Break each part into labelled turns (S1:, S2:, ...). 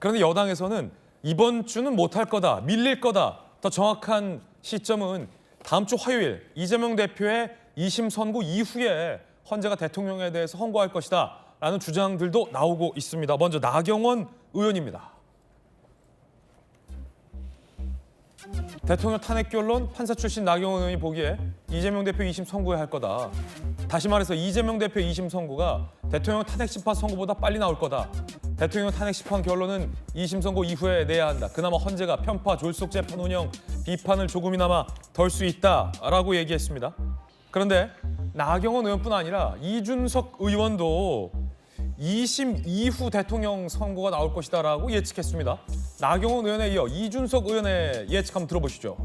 S1: 그런데 여당에서는 이번 주는 못할 거다, 밀릴 거다. 더 정확한 시점은 다음 주 화요일 이재명 대표의 2심 선고 이후에 헌재가 대통령에 대해서 헌고할 것이다 라는 주장들도 나오고 있습니다. 먼저 나경원 의원입니다. 대통령 탄핵 결론 판사 출신 나경원 의원이 보기에 이재명 대표 2심 선고해야 할 거다. 다시 말해서 이재명 대표 2심 선고가 대통령 탄핵 심판 선고보다 빨리 나올 거다. 대통령 탄핵 심판 결론은 2심 선고 이후에 내야 한다. 그나마 헌재가 편파, 졸속 재판 운영, 비판을 조금이나마 덜 수 있다라고 얘기했습니다. 그런데 나경원 의원뿐 아니라 이준석 의원도 2심 이후 대통령 선고가 나올 것이다라고 예측했습니다. 나경원 의원에 이어 이준석 의원의 예측 한번 들어보시죠.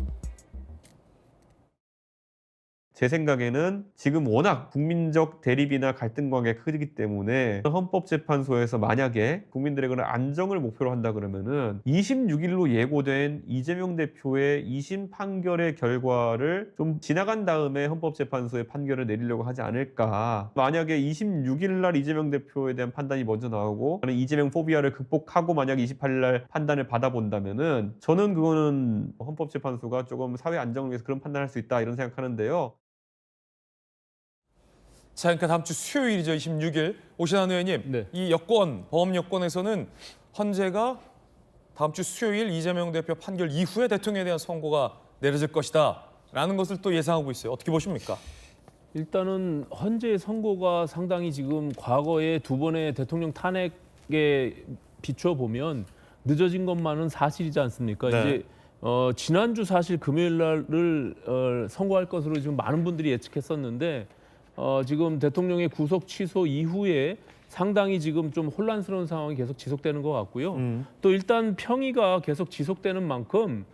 S2: 제 생각에는 지금 워낙 국민적 대립이나 갈등 관계가 크기 때문에 헌법재판소에서 만약에 국민들의 그런 안정을 목표로 한다 그러면은 26일로 예고된 이재명 대표의 2심 판결의 결과를 좀 지나간 다음에 헌법재판소의 판결을 내리려고 하지 않을까. 만약에 26일 날 이재명 대표에 대한 판단이 먼저 나오고 이재명 포비아를 극복하고 만약 28일 날 판단을 받아본다면은 저는 그거는 헌법재판소가 조금 사회 안정을 위해서 그런 판단을 할 수 있다 이런 생각하는데요.
S1: 자, 그러니까 다음 주 수요일이죠. 26일. 오신환 의원님,
S3: 네.
S1: 이 여권, 범 여권에서는 헌재가 다음 주 수요일 이재명 대표 판결 이후에 대통령에 대한 선고가 내려질 것이다 라는 것을 또 예상하고 있어요. 어떻게 보십니까?
S3: 일단은 헌재의 선고가 상당히 지금 과거에 두 번의 대통령 탄핵에 비추어 보면 늦어진 것만은 사실이지 않습니까?
S1: 네.
S3: 이제 지난주 사실 금요일 날을 선고할 것으로 지금 많은 분들이 예측했었는데 지금 대통령의 구속 취소 이후에 상당히 지금 좀 혼란스러운 상황이 계속 지속되는 것 같고요. 또 일단 평의가 계속 지속되는 만큼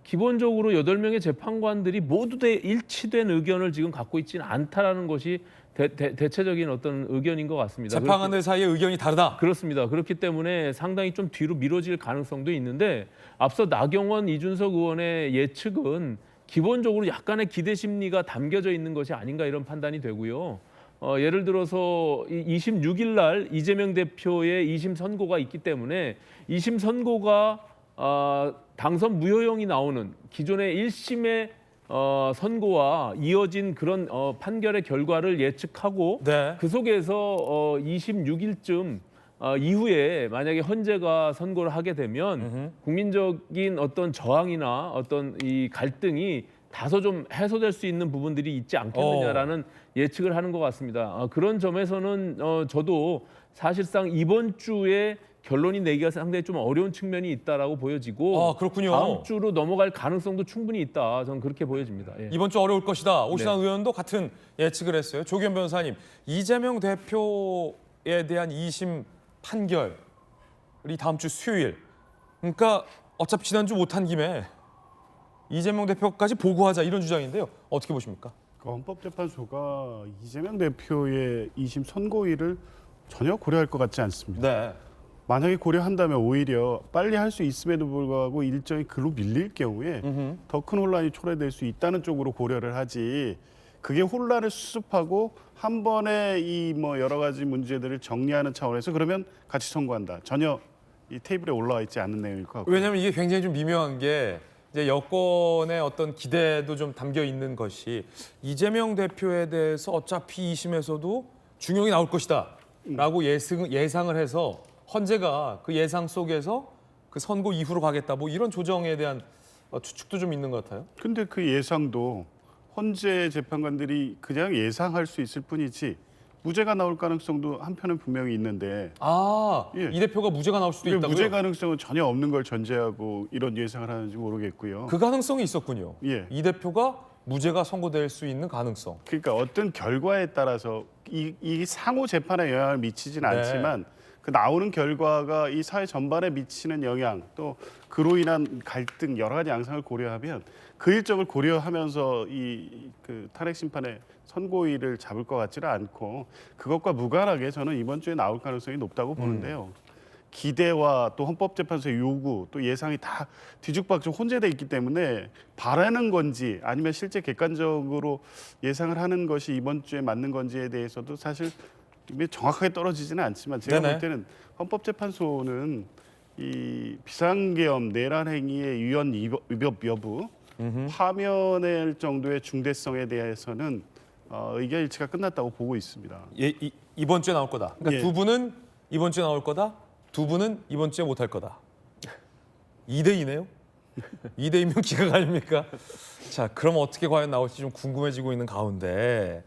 S3: 기본적으로 8명의 재판관들이 모두 다 일치된 의견을 지금 갖고 있지는 않다라는 것이 대체적인 어떤 의견인 것 같습니다.
S1: 재판관들 사이에 의견이 다르다.
S3: 그렇습니다. 그렇기 때문에 상당히 좀 뒤로 미뤄질 가능성도 있는데 앞서 나경원, 이준석 의원의 예측은 기본적으로 약간의 기대 심리가 담겨져 있는 것이 아닌가 이런 판단이 되고요. 예를 들어서 26일 날 이재명 대표의 2심 선고가 있기 때문에 2심 선고가 당선 무효형이 나오는 기존의 1심의 선고와 이어진 그런 판결의 결과를 예측하고
S1: 네.
S3: 그 속에서 26일쯤 이후에 만약에 헌재가 선고를 하게 되면 국민적인 어떤 저항이나 어떤 이 갈등이 다소 좀 해소될 수 있는 부분들이 있지 않겠느냐라는 예측을 하는 것 같습니다. 그런 점에서는 저도 사실상 이번 주에 결론이 내기가 상당히 좀 어려운 측면이 있다라고 보여지고
S1: 그렇군요.
S3: 다음 주로 넘어갈 가능성도 충분히 있다. 저는 그렇게 보여집니다. 예.
S1: 이번 주 어려울 것이다. 오신환
S3: 네.
S1: 의원도 같은 예측을 했어요. 조기현 변호사님, 이재명 대표에 대한 2심 판결이 다음 주 수요일. 그러니까 어차피 지난주 못한 김에 이재명 대표까지 보고하자 이런 주장인데요. 어떻게 보십니까?
S4: 헌법재판소가 이재명 대표의 2심 선고일을 전혀 고려할 것 같지 않습니다.
S1: 네.
S4: 만약에 고려한다면 오히려 빨리 할 수 있음에도 불구하고 일정이 글로 밀릴 경우에 더 큰 혼란이 초래될 수 있다는 쪽으로 고려를 하지, 그게 혼란을 수습하고 한 번에 이 뭐 여러 가지 문제들을 정리하는 차원에서 그러면 같이 선고한다. 전혀 이 테이블에 올라와 있지 않은 내용일 것 같고요.
S1: 왜냐하면 이게 굉장히 좀 미묘한 게 이제 여권의 어떤 기대도 좀 담겨 있는 것이 이재명 대표에 대해서 어차피 2심에서도 중형이 나올 것이다라고 예상을 해서 헌재가 그 예상 속에서 그 선고 이후로 가겠다 뭐 이런 조정에 대한 추측도 좀 있는 것 같아요.
S4: 근데 그 예상도 헌재 재판관들이 그냥 예상할 수 있을 뿐이지 무죄가 나올 가능성도 한편은 분명히 있는데
S1: 이
S4: 예.
S1: 대표가 무죄가 나올 수도 있다고요?
S4: 무죄 가능성은 전혀 없는 걸 전제하고 이런 예상을 하는지 모르겠고요.
S1: 그 가능성이 있었군요.
S4: 예.
S1: 이 대표가 무죄가 선고될 수 있는 가능성.
S4: 그러니까 어떤 결과에 따라서 이 상호 재판에 영향을 미치진 않지만 그 나오는 결과가 이 사회 전반에 미치는 영향, 또 그로 인한 갈등 여러 가지 양상을 고려하면 그 일정을 고려하면서 그 탄핵 심판의 선고일을 잡을 것 같지는 않고 그것과 무관하게 저는 이번 주에 나올 가능성이 높다고 보는데요. 기대와 또 헌법재판소의 요구 또 예상이 다 뒤죽박죽 혼재돼 있기 때문에 바라는 건지 아니면 실제 객관적으로 예상을 하는 것이 이번 주에 맞는 건지에 대해서도 사실 정확하게 떨어지지는 않지만 제가
S1: 네네.
S4: 볼 때는 헌법재판소는 이 비상계엄 내란 행위의 위헌 위법 여부 파면할 정도의 중대성에 대해서는 의견 일치가 끝났다고 보고 있습니다.
S1: 예, 이번 주에 나올 거다. 그러니까
S4: 예.
S1: 두 분은 이번 주에 나올 거다. 두 분은 이번 주에 못 할 거다. 2대 2네요. 2대 2면 기각 아닙니까? 자, 그럼 어떻게 과연 나올지 좀 궁금해지고 있는 가운데